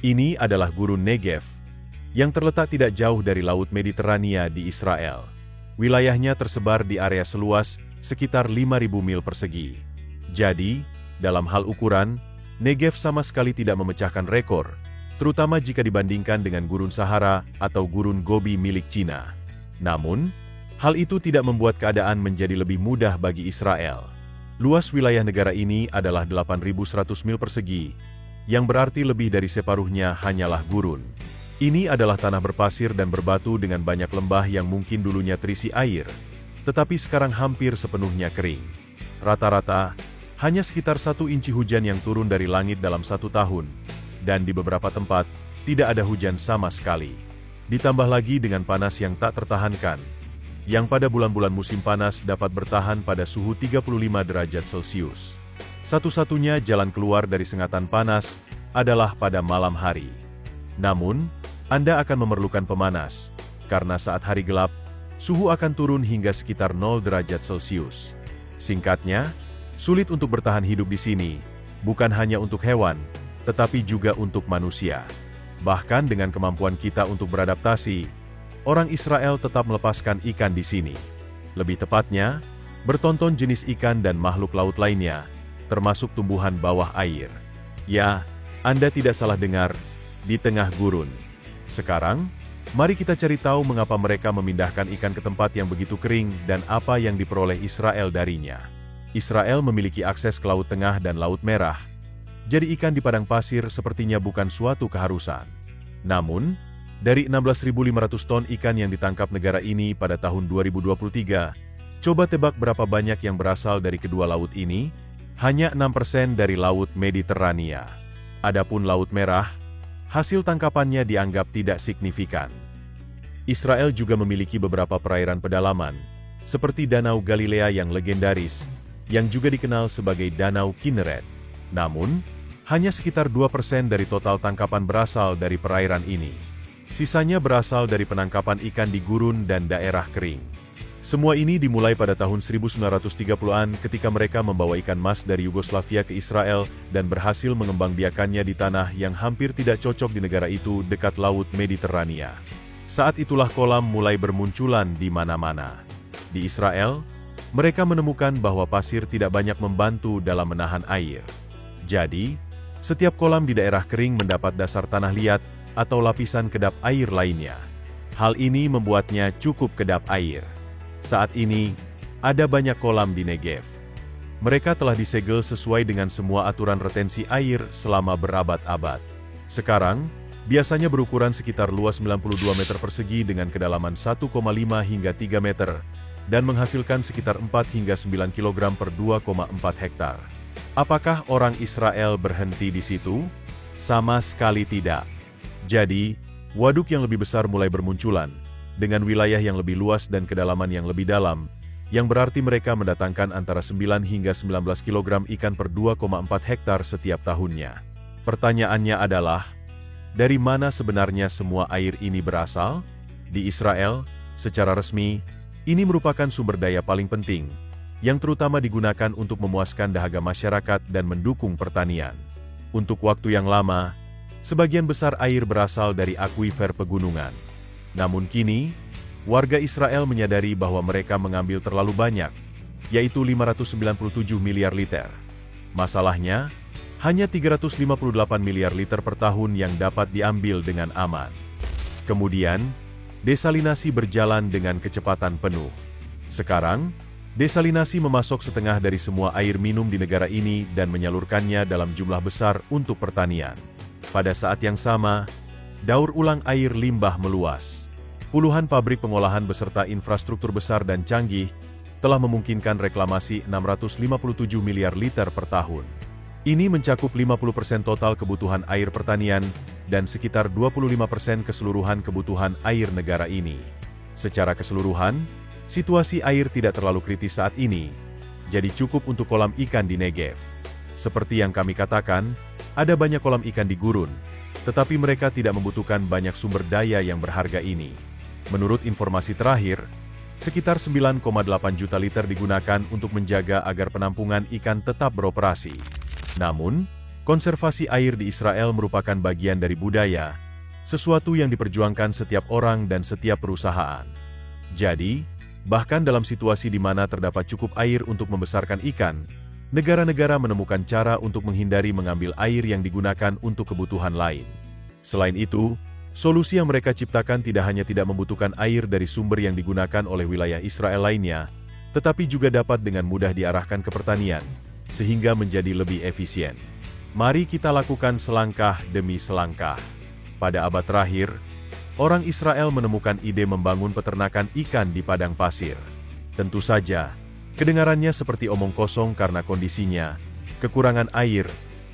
Ini adalah gurun Negev, yang terletak tidak jauh dari Laut Mediterania di Israel. Wilayahnya tersebar di area seluas sekitar 5.000 mil persegi. Jadi, dalam hal ukuran, Negev sama sekali tidak memecahkan rekor, terutama jika dibandingkan dengan gurun Sahara atau gurun Gobi milik Cina. Namun, hal itu tidak membuat keadaan menjadi lebih mudah bagi Israel. Luas wilayah negara ini adalah 8.100 mil persegi, yang berarti lebih dari separuhnya hanyalah gurun. Ini adalah tanah berpasir dan berbatu dengan banyak lembah yang mungkin dulunya terisi air, tetapi sekarang hampir sepenuhnya kering. Rata-rata, hanya sekitar 1 inci hujan yang turun dari langit dalam 1 tahun, dan di beberapa tempat, tidak ada hujan sama sekali. Ditambah lagi dengan panas yang tak tertahankan, yang pada bulan-bulan musim panas dapat bertahan pada suhu 35 derajat Celcius. Satu-satunya jalan keluar dari sengatan panas adalah pada malam hari. Namun, Anda akan memerlukan pemanas, karena saat hari gelap, suhu akan turun hingga sekitar 0 derajat Celcius. Singkatnya, sulit untuk bertahan hidup di sini, bukan hanya untuk hewan, tetapi juga untuk manusia. Bahkan dengan kemampuan kita untuk beradaptasi, orang Israel tetap melepaskan ikan di sini. Lebih tepatnya, bertonton jenis ikan dan makhluk laut lainnya, termasuk tumbuhan bawah air. Ya, Anda tidak salah dengar, di tengah gurun. Sekarang, mari kita cari tahu mengapa mereka memindahkan ikan ke tempat yang begitu kering dan apa yang diperoleh Israel darinya. Israel memiliki akses ke Laut Tengah dan Laut Merah, jadi ikan di padang pasir sepertinya bukan suatu keharusan. Namun, dari 16.500 ton ikan yang ditangkap negara ini pada tahun 2023, coba tebak berapa banyak yang berasal dari kedua laut ini? Hanya 6% dari Laut Mediterania. Adapun Laut Merah, hasil tangkapannya dianggap tidak signifikan. Israel juga memiliki beberapa perairan pedalaman, seperti Danau Galilea yang legendaris, yang juga dikenal sebagai Danau Kinneret. Namun, hanya sekitar 2% dari total tangkapan berasal dari perairan ini. Sisanya berasal dari penangkapan ikan di gurun dan daerah kering. Semua ini dimulai pada tahun 1930-an ketika mereka membawa ikan mas dari Yugoslavia ke Israel dan berhasil mengembangbiakannya di tanah yang hampir tidak cocok di negara itu dekat Laut Mediterania. Saat itulah kolam mulai bermunculan di mana-mana. Di Israel, mereka menemukan bahwa pasir tidak banyak membantu dalam menahan air. Jadi, setiap kolam di daerah kering mendapat dasar tanah liat atau lapisan kedap air lainnya. Hal ini membuatnya cukup kedap air. Saat ini, ada banyak kolam di Negev. Mereka telah disegel sesuai dengan semua aturan retensi air selama berabad-abad. Sekarang, biasanya berukuran sekitar luas 92 meter persegi dengan kedalaman 1,5 hingga 3 meter, dan menghasilkan sekitar 4 hingga 9 kg per 2,4 hektar. Apakah orang Israel berhenti di situ? Sama sekali tidak. Jadi, waduk yang lebih besar mulai bermunculan, dengan wilayah yang lebih luas dan kedalaman yang lebih dalam, yang berarti mereka mendatangkan antara 9 hingga 19 kg ikan per 2,4 hektar setiap tahunnya. Pertanyaannya adalah, dari mana sebenarnya semua air ini berasal? Di Israel, secara resmi, ini merupakan sumber daya paling penting, yang terutama digunakan untuk memuaskan dahaga masyarakat dan mendukung pertanian. Untuk waktu yang lama, sebagian besar air berasal dari akuifer pegunungan. Namun kini, warga Israel menyadari bahwa mereka mengambil terlalu banyak, yaitu 597 miliar liter. Masalahnya, hanya 358 miliar liter per tahun yang dapat diambil dengan aman. Kemudian, desalinasi berjalan dengan kecepatan penuh. Sekarang, desalinasi memasok setengah dari semua air minum di negara ini dan menyalurkannya dalam jumlah besar untuk pertanian. Pada saat yang sama, daur ulang air limbah meluas. Puluhan pabrik pengolahan beserta infrastruktur besar dan canggih telah memungkinkan reklamasi 657 miliar liter per tahun. Ini mencakup 50% total kebutuhan air pertanian dan sekitar 25% keseluruhan kebutuhan air negara ini. Secara keseluruhan, situasi air tidak terlalu kritis saat ini, jadi cukup untuk kolam ikan di Negev. Seperti yang kami katakan, ada banyak kolam ikan di gurun, tetapi mereka tidak membutuhkan banyak sumber daya yang berharga ini. Menurut informasi terakhir, sekitar 9,8 juta liter digunakan untuk menjaga agar penampungan ikan tetap beroperasi. Namun, Konservasi air di Israel merupakan bagian dari budaya, sesuatu yang diperjuangkan setiap orang dan setiap perusahaan. Jadi, bahkan dalam situasi di mana terdapat cukup air untuk membesarkan ikan, negara-negara menemukan cara untuk menghindari mengambil air yang digunakan untuk kebutuhan lain. Selain itu, solusi yang mereka ciptakan tidak hanya tidak membutuhkan air dari sumber yang digunakan oleh wilayah Israel lainnya, tetapi juga dapat dengan mudah diarahkan ke pertanian, sehingga menjadi lebih efisien. Mari kita lakukan selangkah demi selangkah. Pada abad terakhir, orang Israel menemukan ide membangun peternakan ikan di padang pasir. Tentu saja, kedengarannya seperti omong kosong karena kondisinya, kekurangan air,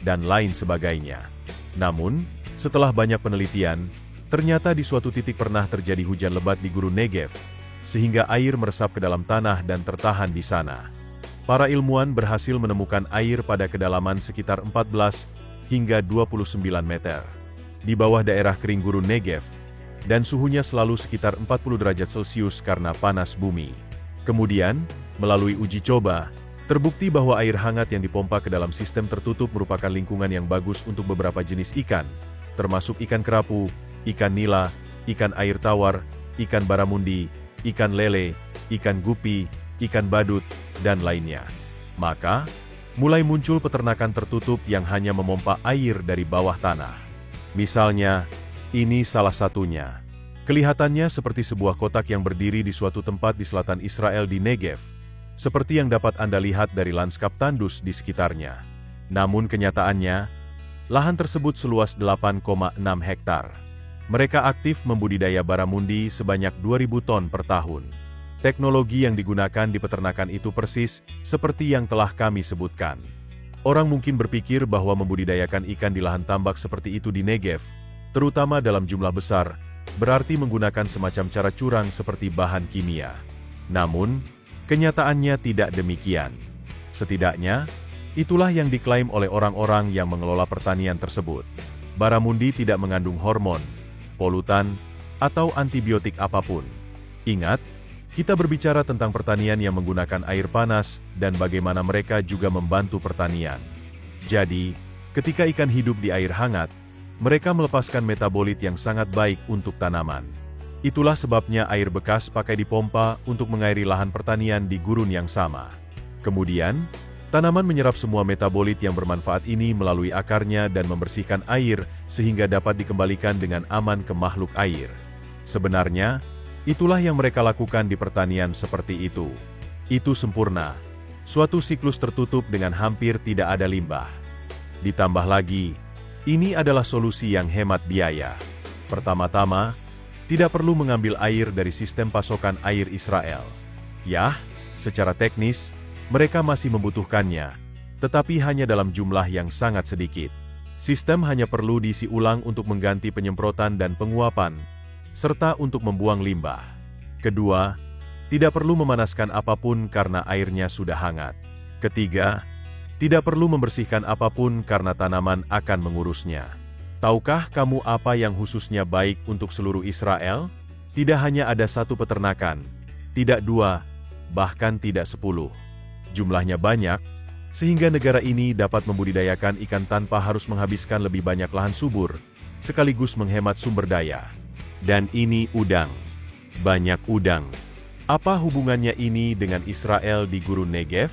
dan lain sebagainya. Namun, setelah banyak penelitian, ternyata di suatu titik pernah terjadi hujan lebat di gurun Negev, sehingga air meresap ke dalam tanah dan tertahan di sana. Para ilmuwan berhasil menemukan air pada kedalaman sekitar 14 hingga 29 meter. Di bawah daerah kering gurun Negev, dan suhunya selalu sekitar 40 derajat Celcius karena panas bumi. Kemudian, melalui uji coba, terbukti bahwa air hangat yang dipompa ke dalam sistem tertutup merupakan lingkungan yang bagus untuk beberapa jenis ikan, termasuk ikan kerapu, ikan nila, ikan air tawar, ikan baramundi, ikan lele, ikan gupi, ikan badut, dan lainnya. Maka, mulai muncul peternakan tertutup yang hanya memompa air dari bawah tanah. Misalnya, ini salah satunya. Kelihatannya seperti sebuah kotak yang berdiri di suatu tempat di selatan Israel di Negev, seperti yang dapat Anda lihat dari lanskap tandus di sekitarnya. Namun kenyataannya, lahan tersebut seluas 8,6 hektar. Mereka aktif membudidaya baramundi sebanyak 2.000 ton per tahun. Teknologi yang digunakan di peternakan itu persis seperti yang telah kami sebutkan. Orang mungkin berpikir bahwa membudidayakan ikan di lahan tambak seperti itu di Negev, terutama dalam jumlah besar, berarti menggunakan semacam cara curang seperti bahan kimia. Namun, kenyataannya tidak demikian. Setidaknya, itulah yang diklaim oleh orang-orang yang mengelola pertanian tersebut. Baramundi tidak mengandung hormon, polutan, atau antibiotik apapun. Ingat, kita berbicara tentang pertanian yang menggunakan air panas dan bagaimana mereka juga membantu pertanian. Jadi, ketika ikan hidup di air hangat, mereka melepaskan metabolit yang sangat baik untuk tanaman. Itulah sebabnya air bekas pakai dipompa untuk mengairi lahan pertanian di gurun yang sama. Kemudian, tanaman menyerap semua metabolit yang bermanfaat ini melalui akarnya dan membersihkan air sehingga dapat dikembalikan dengan aman ke makhluk air. Sebenarnya, itulah yang mereka lakukan di pertanian seperti itu. Itu sempurna. Suatu siklus tertutup dengan hampir tidak ada limbah. Ditambah lagi, ini adalah solusi yang hemat biaya. Pertama-tama, tidak perlu mengambil air dari sistem pasokan air Israel. Yah, secara teknis, mereka masih membutuhkannya, tetapi hanya dalam jumlah yang sangat sedikit. Sistem hanya perlu diisi ulang untuk mengganti penyemprotan dan penguapan, serta untuk membuang limbah. Kedua, tidak perlu memanaskan apapun karena airnya sudah hangat. Ketiga, tidak perlu membersihkan apapun karena tanaman akan mengurusnya. Tahukah kamu apa yang khususnya baik untuk seluruh Israel? Tidak hanya ada satu peternakan, tidak dua, bahkan tidak 10. Jumlahnya banyak, sehingga negara ini dapat membudidayakan ikan tanpa harus menghabiskan lebih banyak lahan subur, sekaligus menghemat sumber daya. Dan ini udang. Banyak udang. Apa hubungannya ini dengan Israel di gurun Negev?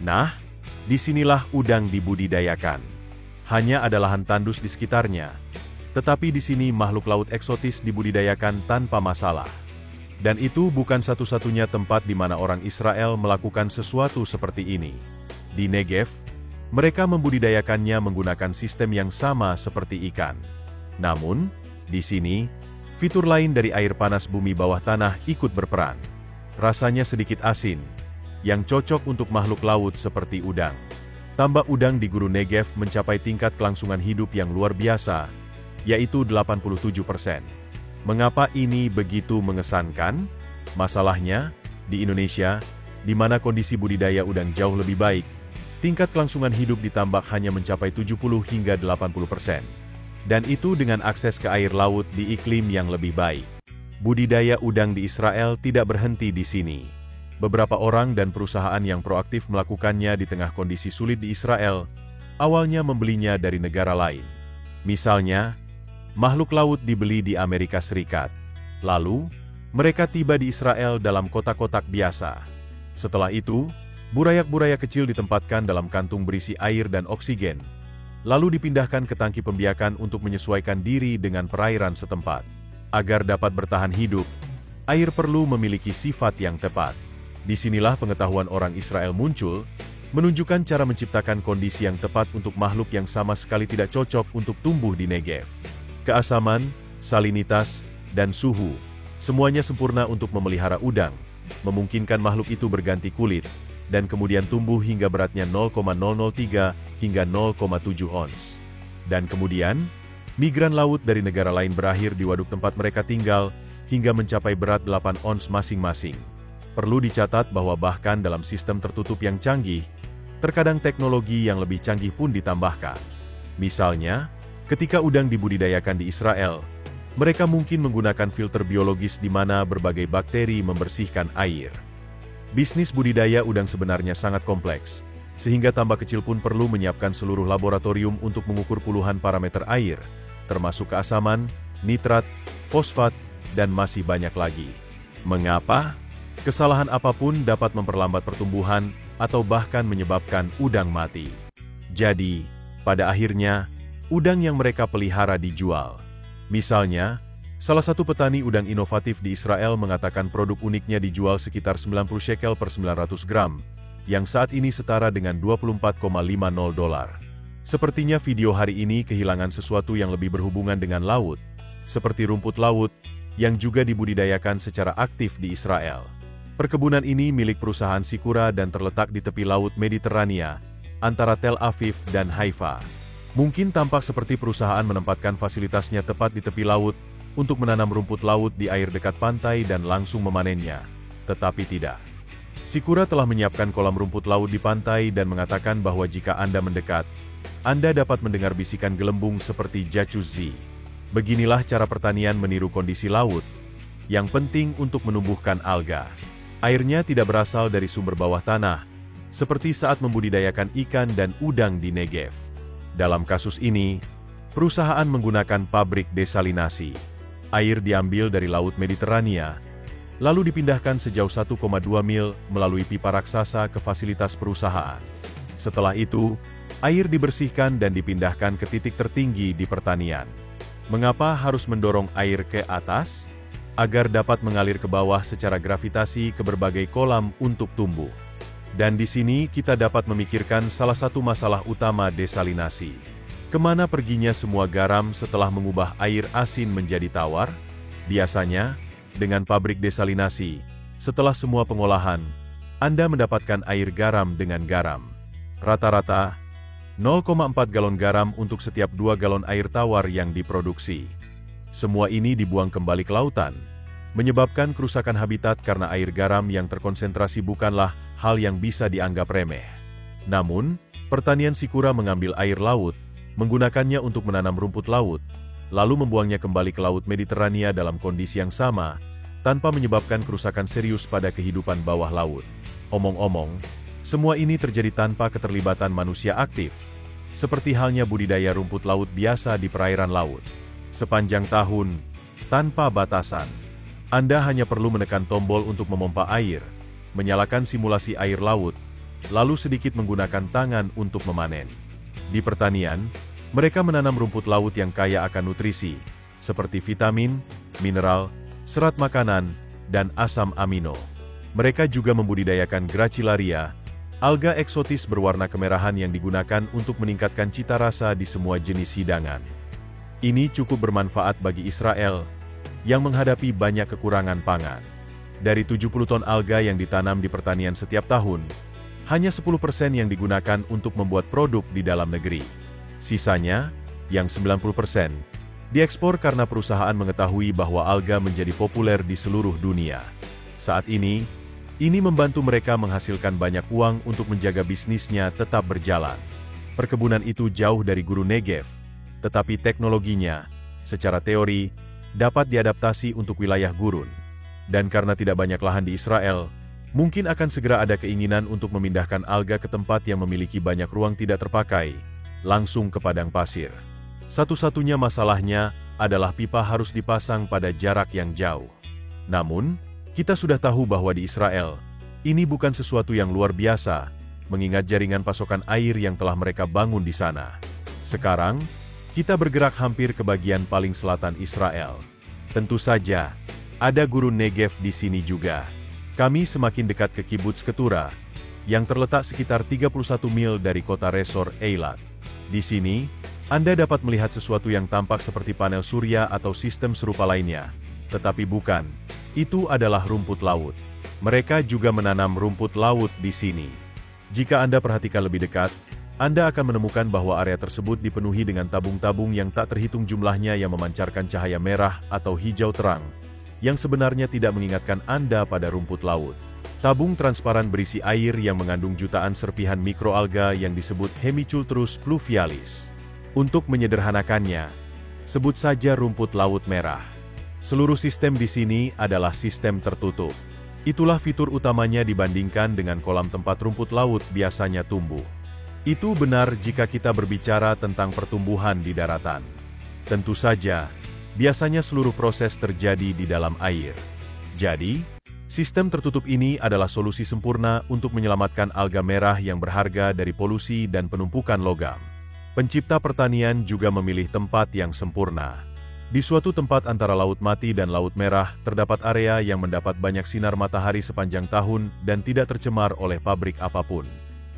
Nah, disinilah udang dibudidayakan. Hanya ada lahan tandus di sekitarnya. Tetapi di sini makhluk laut eksotis dibudidayakan tanpa masalah. Dan itu bukan satu-satunya tempat di mana orang Israel melakukan sesuatu seperti ini. Di Negev, mereka membudidayakannya menggunakan sistem yang sama seperti ikan. Namun, di sini, fitur lain dari air panas bumi bawah tanah ikut berperan. Rasanya sedikit asin, yang cocok untuk makhluk laut seperti udang. Tambak udang di gurun Negev mencapai tingkat kelangsungan hidup yang luar biasa, yaitu 87%. Mengapa ini begitu mengesankan? Masalahnya, di Indonesia, di mana kondisi budidaya udang jauh lebih baik, tingkat kelangsungan hidup di tambak hanya mencapai 70 hingga 80%. Dan itu dengan akses ke air laut di iklim yang lebih baik. Budidaya udang di Israel tidak berhenti di sini. Beberapa orang dan perusahaan yang proaktif melakukannya di tengah kondisi sulit di Israel, awalnya membelinya dari negara lain. Misalnya, makhluk laut dibeli di Amerika Serikat. Lalu, mereka tiba di Israel dalam kotak-kotak biasa. Setelah itu, burayak-burayak kecil ditempatkan dalam kantung berisi air dan oksigen, lalu dipindahkan ke tangki pembiakan untuk menyesuaikan diri dengan perairan setempat. Agar dapat bertahan hidup, air perlu memiliki sifat yang tepat. Disinilah pengetahuan orang Israel muncul, menunjukkan cara menciptakan kondisi yang tepat untuk makhluk yang sama sekali tidak cocok untuk tumbuh di Negev. Keasaman, salinitas, dan suhu, semuanya sempurna untuk memelihara udang, memungkinkan makhluk itu berganti kulit, dan kemudian tumbuh hingga beratnya 0,003 hingga 0,7 ons. Dan kemudian, migran laut dari negara lain berakhir di waduk tempat mereka tinggal, hingga mencapai berat 8 ons masing-masing. Perlu dicatat bahwa bahkan dalam sistem tertutup yang canggih, terkadang teknologi yang lebih canggih pun ditambahkan. Misalnya, ketika udang dibudidayakan di Israel, mereka mungkin menggunakan filter biologis di mana berbagai bakteri membersihkan air. Bisnis budidaya udang sebenarnya sangat kompleks, sehingga tambak kecil pun perlu menyiapkan seluruh laboratorium untuk mengukur puluhan parameter air, termasuk keasaman, nitrat, fosfat, dan masih banyak lagi. Mengapa? Kesalahan apapun dapat memperlambat pertumbuhan atau bahkan menyebabkan udang mati. Jadi, pada akhirnya, udang yang mereka pelihara dijual. Misalnya, salah satu petani udang inovatif di Israel mengatakan produk uniknya dijual sekitar 90 shekel per 900 gram, yang saat ini setara dengan $24,50. Sepertinya video hari ini kehilangan sesuatu yang lebih berhubungan dengan laut, seperti rumput laut, yang juga dibudidayakan secara aktif di Israel. Perkebunan ini milik perusahaan Sikura dan terletak di tepi laut Mediterania, antara Tel Aviv dan Haifa. Mungkin tampak seperti perusahaan menempatkan fasilitasnya tepat di tepi laut, untuk menanam rumput laut di air dekat pantai dan langsung memanennya. Tetapi tidak. Sikura telah menyiapkan kolam rumput laut di pantai dan mengatakan bahwa jika Anda mendekat, Anda dapat mendengar bisikan gelembung seperti jacuzzi. Beginilah cara pertanian meniru kondisi laut, yang penting untuk menumbuhkan alga. Airnya tidak berasal dari sumber bawah tanah, seperti saat membudidayakan ikan dan udang di Negev. Dalam kasus ini, perusahaan menggunakan pabrik desalinasi. Air diambil dari Laut Mediterania, lalu dipindahkan sejauh 1,2 mil melalui pipa raksasa ke fasilitas perusahaan. Setelah itu, air dibersihkan dan dipindahkan ke titik tertinggi di pertanian. Mengapa harus mendorong air ke atas? Agar dapat mengalir ke bawah secara gravitasi ke berbagai kolam untuk tumbuh. Dan di sini kita dapat memikirkan salah satu masalah utama desalinasi. Kemana perginya semua garam setelah mengubah air asin menjadi tawar? Biasanya, dengan pabrik desalinasi, setelah semua pengolahan, Anda mendapatkan air garam dengan garam. Rata-rata, 0,4 galon garam untuk setiap 2 galon air tawar yang diproduksi. Semua ini dibuang kembali ke lautan, menyebabkan kerusakan habitat karena air garam yang terkonsentrasi bukanlah hal yang bisa dianggap remeh. Namun, pertanian Sikura mengambil air laut, menggunakannya untuk menanam rumput laut, lalu membuangnya kembali ke Laut Mediterania dalam kondisi yang sama, tanpa menyebabkan kerusakan serius pada kehidupan bawah laut. Omong-omong, semua ini terjadi tanpa keterlibatan manusia aktif, seperti halnya budidaya rumput laut biasa di perairan laut. Sepanjang tahun, tanpa batasan, Anda hanya perlu menekan tombol untuk memompa air, menyalakan simulasi air laut, lalu sedikit menggunakan tangan untuk memanen. Di pertanian, mereka menanam rumput laut yang kaya akan nutrisi, seperti vitamin, mineral, serat makanan, dan asam amino. Mereka juga membudidayakan Gracilaria, alga eksotis berwarna kemerahan yang digunakan untuk meningkatkan cita rasa di semua jenis hidangan. Ini cukup bermanfaat bagi Israel, yang menghadapi banyak kekurangan pangan. Dari 70 ton alga yang ditanam di pertanian setiap tahun, hanya 10% yang digunakan untuk membuat produk di dalam negeri. Sisanya, yang 90%, diekspor karena perusahaan mengetahui bahwa alga menjadi populer di seluruh dunia. Saat ini membantu mereka menghasilkan banyak uang untuk menjaga bisnisnya tetap berjalan. Perkebunan itu jauh dari guru Negev, tetapi teknologinya, secara teori, dapat diadaptasi untuk wilayah gurun. Dan karena tidak banyak lahan di Israel, mungkin akan segera ada keinginan untuk memindahkan alga ke tempat yang memiliki banyak ruang tidak terpakai, langsung ke padang pasir. Satu-satunya masalahnya adalah pipa harus dipasang pada jarak yang jauh. Namun, kita sudah tahu bahwa di Israel, ini bukan sesuatu yang luar biasa, mengingat jaringan pasokan air yang telah mereka bangun di sana. Sekarang, kita bergerak hampir ke bagian paling selatan Israel. Tentu saja, ada gurun Negev di sini juga. Kami semakin dekat ke Kibbutz Ketura, yang terletak sekitar 31 mil dari kota Resor Eilat. Di sini, Anda dapat melihat sesuatu yang tampak seperti panel surya atau sistem serupa lainnya. Tetapi bukan, itu adalah rumput laut. Mereka juga menanam rumput laut di sini. Jika Anda perhatikan lebih dekat, Anda akan menemukan bahwa area tersebut dipenuhi dengan tabung-tabung yang tak terhitung jumlahnya yang memancarkan cahaya merah atau hijau terang, yang sebenarnya tidak mengingatkan Anda pada rumput laut. Tabung transparan berisi air yang mengandung jutaan serpihan mikroalga yang disebut Hemicultrus pluvialis. Untuk menyederhanakannya, sebut saja rumput laut merah. Seluruh sistem di sini adalah sistem tertutup. Itulah fitur utamanya dibandingkan dengan kolam tempat rumput laut biasanya tumbuh. Itu benar jika kita berbicara tentang pertumbuhan di daratan. Tentu saja, biasanya seluruh proses terjadi di dalam air. Jadi, sistem tertutup ini adalah solusi sempurna untuk menyelamatkan alga merah yang berharga dari polusi dan penumpukan logam. Pencipta pertanian juga memilih tempat yang sempurna. Di suatu tempat antara Laut Mati dan Laut Merah, terdapat area yang mendapat banyak sinar matahari sepanjang tahun dan tidak tercemar oleh pabrik apapun.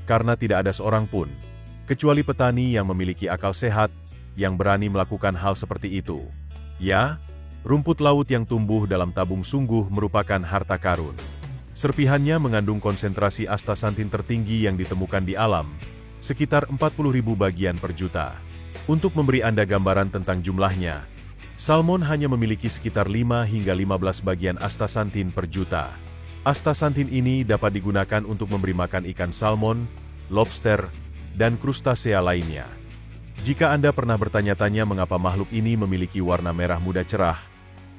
Karena tidak ada seorang pun, kecuali petani yang memiliki akal sehat, yang berani melakukan hal seperti itu. Ya, rumput laut yang tumbuh dalam tabung sungguh merupakan harta karun. Serpihannya mengandung konsentrasi astaxanthin tertinggi yang ditemukan di alam, sekitar 40.000 bagian per juta. Untuk memberi Anda gambaran tentang jumlahnya, salmon hanya memiliki sekitar 5 hingga 15 bagian astaxanthin per juta. Astaxanthin ini dapat digunakan untuk memberi makan ikan salmon, lobster, dan krustasea lainnya. Jika Anda pernah bertanya-tanya mengapa makhluk ini memiliki warna merah muda cerah,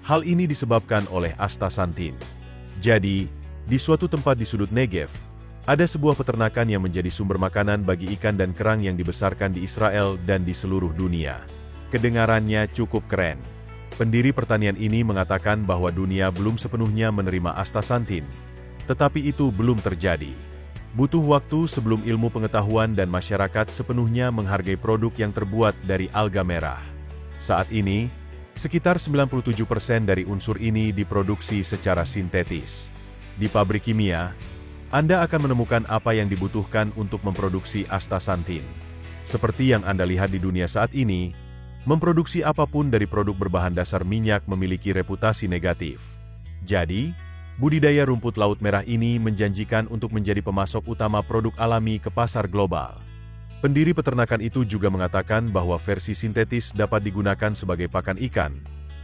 hal ini disebabkan oleh astaxanthin. Jadi, di suatu tempat di sudut Negev, ada sebuah peternakan yang menjadi sumber makanan bagi ikan dan kerang yang dibesarkan di Israel dan di seluruh dunia. Kedengarannya cukup keren. Pendiri pertanian ini mengatakan bahwa dunia belum sepenuhnya menerima astaxanthin, tetapi itu belum terjadi. Butuh waktu sebelum ilmu pengetahuan dan masyarakat sepenuhnya menghargai produk yang terbuat dari alga merah. Saat ini, sekitar 97% dari unsur ini diproduksi secara sintetis. Di pabrik kimia, Anda akan menemukan apa yang dibutuhkan untuk memproduksi astaxanthin. Seperti yang Anda lihat di dunia saat ini, memproduksi apapun dari produk berbahan dasar minyak memiliki reputasi negatif. Jadi, budidaya rumput laut merah ini menjanjikan untuk menjadi pemasok utama produk alami ke pasar global. Pendiri peternakan itu juga mengatakan bahwa versi sintetis dapat digunakan sebagai pakan ikan,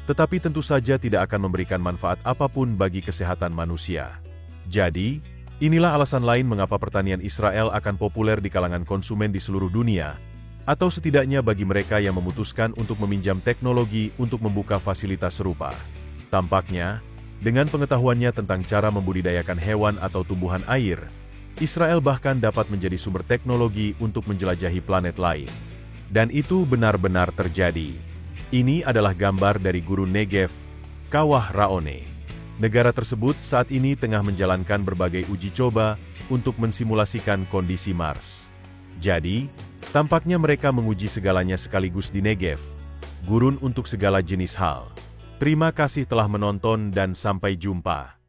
tetapi tentu saja tidak akan memberikan manfaat apapun bagi kesehatan manusia. Jadi, inilah alasan lain mengapa pertanian Israel akan populer di kalangan konsumen di seluruh dunia, atau setidaknya bagi mereka yang memutuskan untuk meminjam teknologi untuk membuka fasilitas serupa. Tampaknya, dengan pengetahuannya tentang cara membudidayakan hewan atau tumbuhan air, Israel bahkan dapat menjadi sumber teknologi untuk menjelajahi planet lain. Dan itu benar-benar terjadi. Ini adalah gambar dari gurun Negev, Kawah Raone. Negara tersebut saat ini tengah menjalankan berbagai uji coba untuk mensimulasikan kondisi Mars. Jadi, tampaknya mereka menguji segalanya sekaligus di Negev, gurun untuk segala jenis hal. Terima kasih telah menonton dan sampai jumpa.